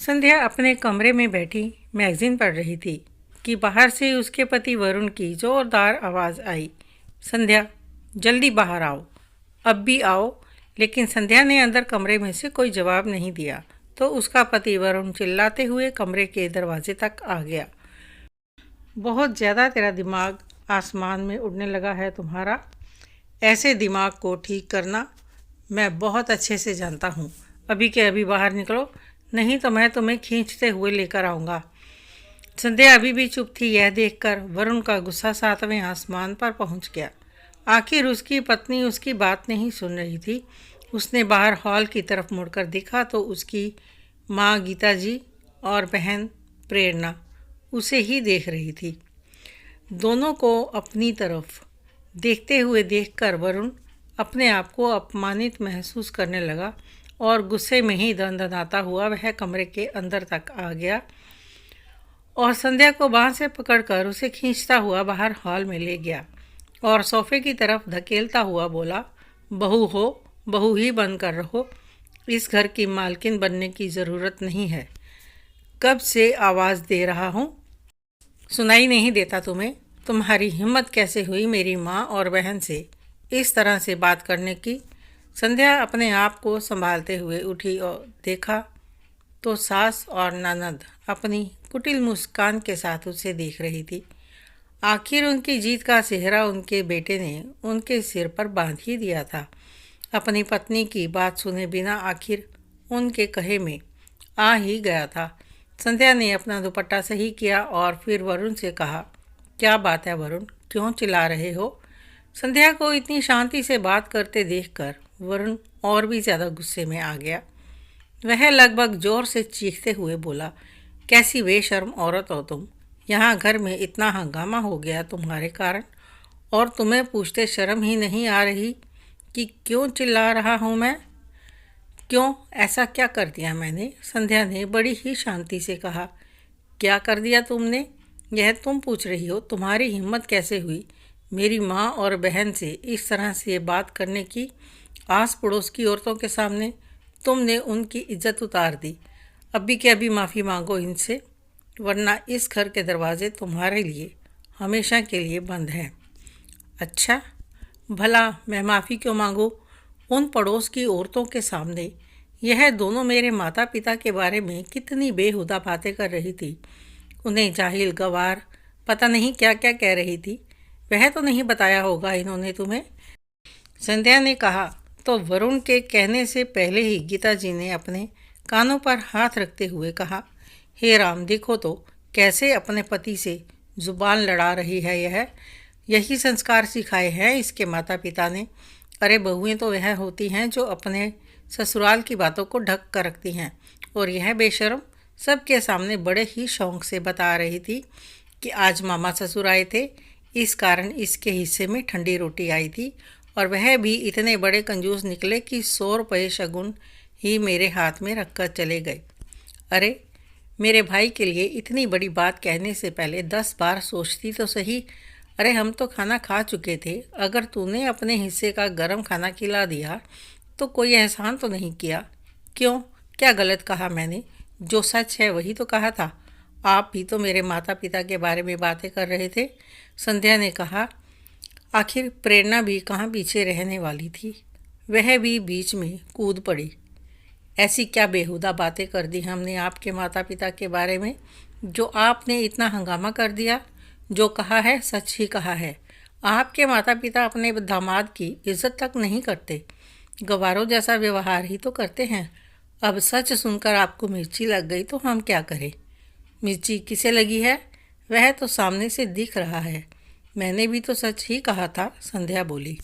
संध्या अपने कमरे में बैठी मैगजीन पढ़ रही थी कि बाहर से उसके पति वरुण की जोरदार आवाज़ आई, संध्या जल्दी बाहर आओ, अब भी आओ। लेकिन संध्या ने अंदर कमरे में से कोई जवाब नहीं दिया तो उसका पति वरुण चिल्लाते हुए कमरे के दरवाजे तक आ गया। बहुत ज़्यादा तेरा दिमाग आसमान में उड़ने लगा है तुम्हारा। ऐसे दिमाग को ठीक करना मैं बहुत अच्छे से जानता हूँ। अभी के अभी बाहर निकलो, नहीं तो मैं तुम्हें खींचते हुए लेकर आऊँगा। संध्या अभी भी चुप थी। यह देखकर वरुण का गुस्सा 7वें आसमान पर पहुँच गया। आखिर उसकी पत्नी उसकी बात नहीं सुन रही थी। उसने बाहर हॉल की तरफ मुड़कर देखा तो उसकी माँ गीता जी और बहन प्रेरणा उसे ही देख रही थी। दोनों को अपनी तरफ देखते हुए देखकर वरुण अपने आप को अपमानित महसूस करने लगा और गुस्से में ही दंदनाता हुआ वह कमरे के अंदर तक आ गया और संध्या को बांह से पकड़कर उसे खींचता हुआ बाहर हॉल में ले गया और सोफे की तरफ धकेलता हुआ बोला, बहू हो, बहू ही बनकर रहो। इस घर की मालकिन बनने की ज़रूरत नहीं है। कब से आवाज़ दे रहा हूँ, सुनाई नहीं देता तुम्हें? तुम्हारी हिम्मत कैसे हुई मेरी माँ और बहन से इस तरह से बात करने की? संध्या अपने आप को संभालते हुए उठी और देखा तो सास और ननद अपनी कुटिल मुस्कान के साथ उसे देख रही थी। आखिर उनकी जीत का सेहरा उनके बेटे ने उनके सिर पर बांध ही दिया था। अपनी पत्नी की बात सुने बिना आखिर उनके कहे में आ ही गया था। संध्या ने अपना दुपट्टा सही किया और फिर वरुण से कहा, क्या बात है वरुण, क्यों चिल्ला रहे हो? संध्या को इतनी शांति से बात करते देखकर वरुण और भी ज़्यादा गुस्से में आ गया। वह लगभग जोर से चीखते हुए बोला, कैसी बेशर्म औरत हो तुम। यहाँ घर में इतना हंगामा हो गया तुम्हारे कारण और तुम्हें पूछते शर्म ही नहीं आ रही कि क्यों चिल्ला रहा हूँ मैं? क्यों, ऐसा क्या कर दिया मैंने? संध्या ने बड़ी ही शांति से कहा। क्या कर दिया तुमने, यह तुम पूछ रही हो? तुम्हारी हिम्मत कैसे हुई मेरी माँ और बहन से इस तरह से बात करने की? आस पड़ोस की औरतों के सामने तुमने उनकी इज्जत उतार दी। अभी के अभी माफ़ी मांगो इनसे, वरना इस घर के दरवाजे तुम्हारे लिए हमेशा के लिए बंद हैं। अच्छा, भला मैं माफ़ी क्यों मांगूं? उन पड़ोस की औरतों के सामने यह दोनों मेरे माता पिता के बारे में कितनी बेहुदा बातें कर रही थी। उन्हें जाहिल, गवार, पता नहीं क्या क्या कह रही थी। वह तो नहीं बताया होगा इन्होंने तुम्हें? संध्या ने कहा तो वरुण के कहने से पहले ही गीता जी ने अपने कानों पर हाथ रखते हुए कहा, हे राम, देखो तो कैसे अपने पति से जुबान लड़ा रही है यह। यही संस्कार सिखाए हैं इसके माता पिता ने। अरे बहुएं तो वह होती हैं जो अपने ससुराल की बातों को ढक कर रखती हैं, और यह बेशर्म सबके सामने बड़े ही शौक से बता रही थी कि आज मामा ससुर आए थे, इस कारण इसके हिस्से में ठंडी रोटी आई थी और वह भी इतने बड़े कंजूस निकले कि 100 रुपये शगुन ही मेरे हाथ में रखकर चले गए। अरे मेरे भाई के लिए इतनी बड़ी बात कहने से पहले 10 बार सोचती तो सही। अरे हम तो खाना खा चुके थे, अगर तूने अपने हिस्से का गरम खाना खिला दिया तो कोई एहसान तो नहीं किया। क्यों, क्या गलत कहा मैंने? जो सच है वही तो कहा था। आप भी तो मेरे माता पिता के बारे में बातें कर रहे थे। संध्या ने कहा। आखिर प्रेरणा भी कहाँ पीछे रहने वाली थी, वह भी बीच में कूद पड़ी। ऐसी क्या बेहुदा बातें कर दी हमने आपके माता पिता के बारे में जो आपने इतना हंगामा कर दिया? जो कहा है सच ही कहा है। आपके माता पिता अपने दामाद की इज्जत तक नहीं करते, गवारों जैसा व्यवहार ही तो करते हैं। अब सच सुनकर आपको मिर्ची लग गई तो हम क्या करें? मिर्ची किसे लगी है, वह तो सामने से दिख रहा है। मैंने भी तो सच ही कहा था, संध्या बोली।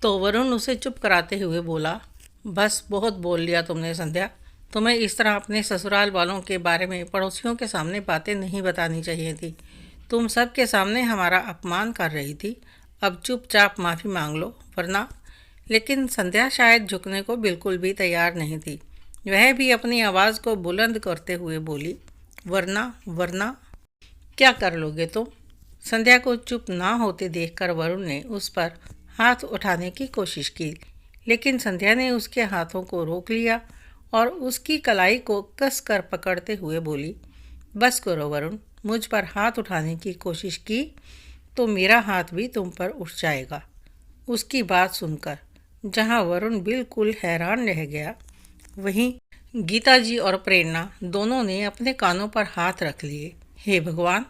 तो वरुण उसे चुप कराते हुए बोला, बस बहुत बोल लिया तुमने संध्या। तुम्हें इस तरह अपने ससुराल वालों के बारे में पड़ोसियों के सामने बातें नहीं बतानी चाहिए थी। तुम सब के सामने हमारा अपमान कर रही थी। अब चुपचाप माफ़ी मांग लो, वरना। लेकिन संध्या शायद झुकने को बिल्कुल भी तैयार नहीं थी। वह भी अपनी आवाज़ को बुलंद करते हुए बोली, वरना? वरना क्या कर लोगे तुम? संध्या को चुप ना होते देखकर वरुण ने उस पर हाथ उठाने की कोशिश की, लेकिन संध्या ने उसके हाथों को रोक लिया और उसकी कलाई को कस कर पकड़ते हुए बोली, बस करो वरुण, मुझ पर हाथ उठाने की कोशिश की तो मेरा हाथ भी तुम पर उठ जाएगा। उसकी बात सुनकर जहाँ वरुण बिल्कुल हैरान रह गया, वहीं गीता जी और प्रेरणा दोनों ने अपने कानों पर हाथ रख लिए। हे भगवान,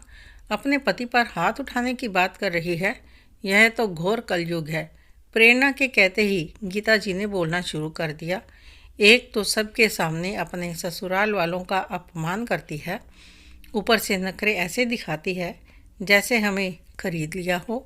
अपने पति पर हाथ उठाने की बात कर रही है, यह तो घोर कलयुग है। प्रेरणा के कहते ही गीता जी ने बोलना शुरू कर दिया। एक तो सबके सामने अपने ससुराल वालों का अपमान करती है, ऊपर से नखरे ऐसे दिखाती है जैसे हमें खरीद लिया हो।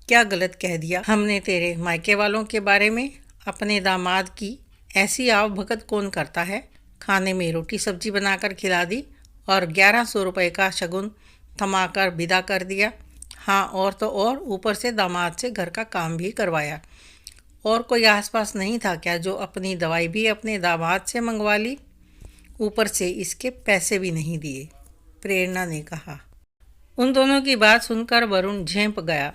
क्या गलत कह दिया हमने तेरे मायके वालों के बारे में? अपने दामाद की ऐसी आवभगत कौन करता है? खाने में रोटी सब्जी बनाकर खिला दी और 1100 रुपये का शगुन थमाकर विदा कर दिया। हाँ, और तो और ऊपर से दामाद से घर का काम भी करवाया। और कोई आसपास नहीं था क्या जो अपनी दवाई भी अपने दामाद से मंगवा ली? ऊपर से इसके पैसे भी नहीं दिए, प्रेरणा ने कहा। उन दोनों की बात सुनकर वरुण झेंप गया।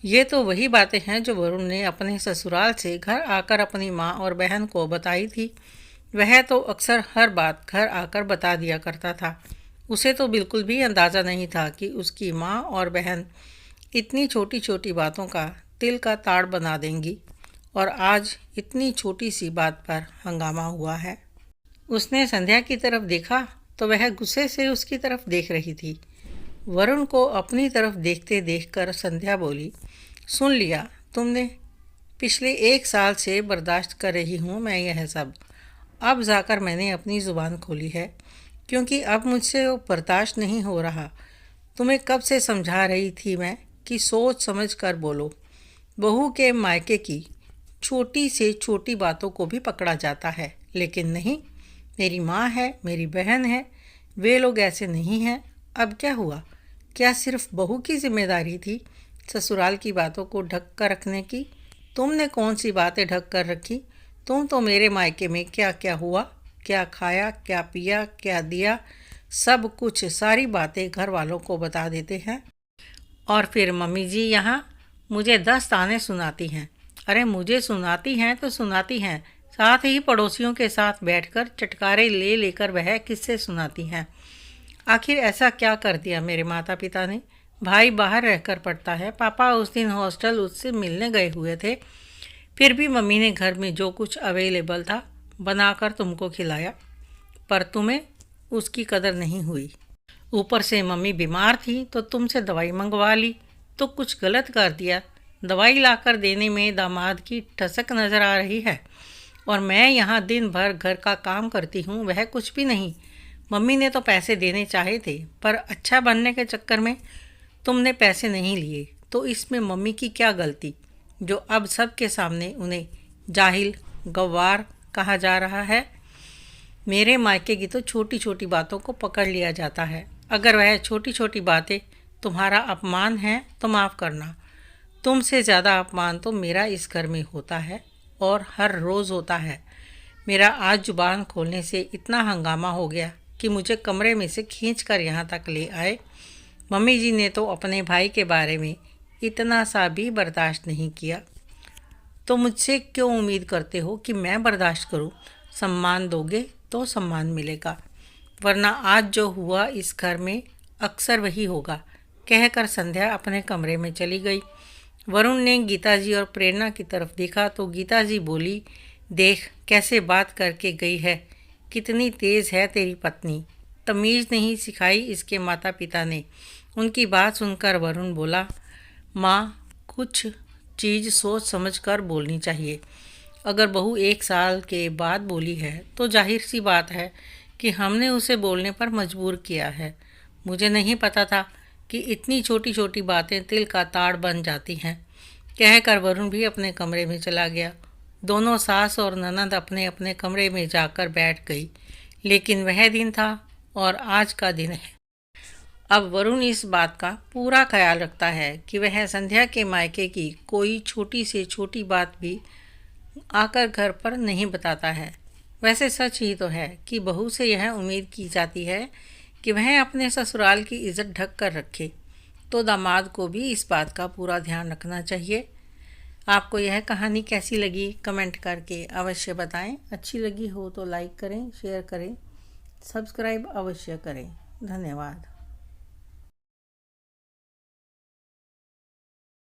ये तो वही बातें हैं जो वरुण ने अपने ससुराल से घर आकर अपनी माँ और बहन को बताई थी। वह तो अक्सर हर बात घर आकर बता दिया करता था। उसे तो बिल्कुल भी अंदाज़ा नहीं था कि उसकी माँ और बहन इतनी छोटी छोटी बातों का तिल का ताड़ बना देंगी, और आज इतनी छोटी सी बात पर हंगामा हुआ है। उसने संध्या की तरफ देखा तो वह गुस्से से उसकी तरफ देख रही थी। वरुण को अपनी तरफ देखते देखकर संध्या बोली, सुन लिया तुमने? पिछले 1 साल से बर्दाश्त कर रही हूँ मैं यह सब। अब जाकर मैंने अपनी ज़ुबान खोली है, क्योंकि अब मुझसे वो बर्दाश्त नहीं हो रहा। तुम्हें कब से समझा रही थी मैं कि सोच समझ कर बोलो। बहू के मायके की छोटी से छोटी बातों को भी पकड़ा जाता है, लेकिन नहीं, मेरी माँ है, मेरी बहन है, वे लोग ऐसे नहीं हैं। अब क्या हुआ? क्या सिर्फ बहू की जिम्मेदारी थी ससुराल की बातों को ढक कर रखने की? तुमने कौन सी बातें ढक कर रखी? तुम तो मेरे मायके में क्या क्या हुआ, क्या खाया, क्या पिया, क्या दिया, सब कुछ, सारी बातें घर वालों को बता देते हैं। और फिर मम्मी जी यहाँ मुझे 10 ताने सुनाती हैं। अरे मुझे सुनाती हैं तो सुनाती हैं, साथ ही पड़ोसियों के साथ बैठकर चटकारे ले लेकर वह किस्से सुनाती हैं। आखिर ऐसा क्या कर दिया मेरे माता पिता ने? भाई बाहर रहकर पढ़ता है, पापा उस दिन हॉस्टल उससे मिलने गए हुए थे, फिर भी मम्मी ने घर में जो कुछ अवेलेबल था बनाकर तुमको खिलाया, पर तुम्हें उसकी कदर नहीं हुई। ऊपर से मम्मी बीमार थी तो तुमसे दवाई मंगवा ली, तो कुछ गलत कर दिया। दवाई लाकर देने में दामाद की ठसक नज़र आ रही है, और मैं यहाँ दिन भर घर का काम करती हूँ, वह कुछ भी नहीं। मम्मी ने तो पैसे देने चाहे थे, पर अच्छा बनने के चक्कर में तुमने पैसे नहीं लिए, तो इसमें मम्मी की क्या गलती जो अब सबके सामने उन्हें जाहिल गवार कहा जा रहा है? मेरे मायके की तो छोटी छोटी बातों को पकड़ लिया जाता है। अगर वह छोटी छोटी बातें तुम्हारा अपमान है तो माफ़ करना, तुमसे ज़्यादा अपमान तो मेरा इस घर में होता है, और हर रोज़ होता है। मेरा आज जुबान खोलने से इतना हंगामा हो गया कि मुझे कमरे में से खींच कर यहाँ तक ले आए। मम्मी जी ने तो अपने भाई के बारे में इतना सा भी बर्दाश्त नहीं किया, तो मुझसे क्यों उम्मीद करते हो कि मैं बर्दाश्त करूं? सम्मान दोगे तो सम्मान मिलेगा, वरना आज जो हुआ इस घर में अक्सर वही होगा, कहकर संध्या अपने कमरे में चली गई। वरुण ने गीता जी और प्रेरणा की तरफ देखा तो गीता जी बोली, देख कैसे बात करके गई है, कितनी तेज़ है तेरी पत्नी, तमीज़ नहीं सिखाई इसके माता पिता ने। उनकी बात सुनकर वरुण बोला, माँ, कुछ चीज़ सोच समझ कर बोलनी चाहिए। अगर बहू 1 साल के बाद बोली है तो जाहिर सी बात है कि हमने उसे बोलने पर मजबूर किया है। मुझे नहीं पता था कि इतनी छोटी छोटी बातें तिल का ताड़ बन जाती हैं। कहकर वरुण भी अपने कमरे में चला गया। दोनों सास और ननद अपने अपने कमरे में जाकर बैठ गई। लेकिन वह दिन था और आज का दिन है। अब वरुण इस बात का पूरा ख्याल रखता है कि वह संध्या के मायके की कोई छोटी से छोटी बात भी आकर घर पर नहीं बताता है। वैसे सच ही तो है कि बहू से यह उम्मीद की जाती है कि वह अपने ससुराल की इज्जत ढक कर रखे, तो दामाद को भी इस बात का पूरा ध्यान रखना चाहिए। आपको यह कहानी कैसी लगी कमेंट करके अवश्य बताएं। अच्छी लगी हो तो लाइक करें, शेयर करें, सब्सक्राइब अवश्य करें। धन्यवाद।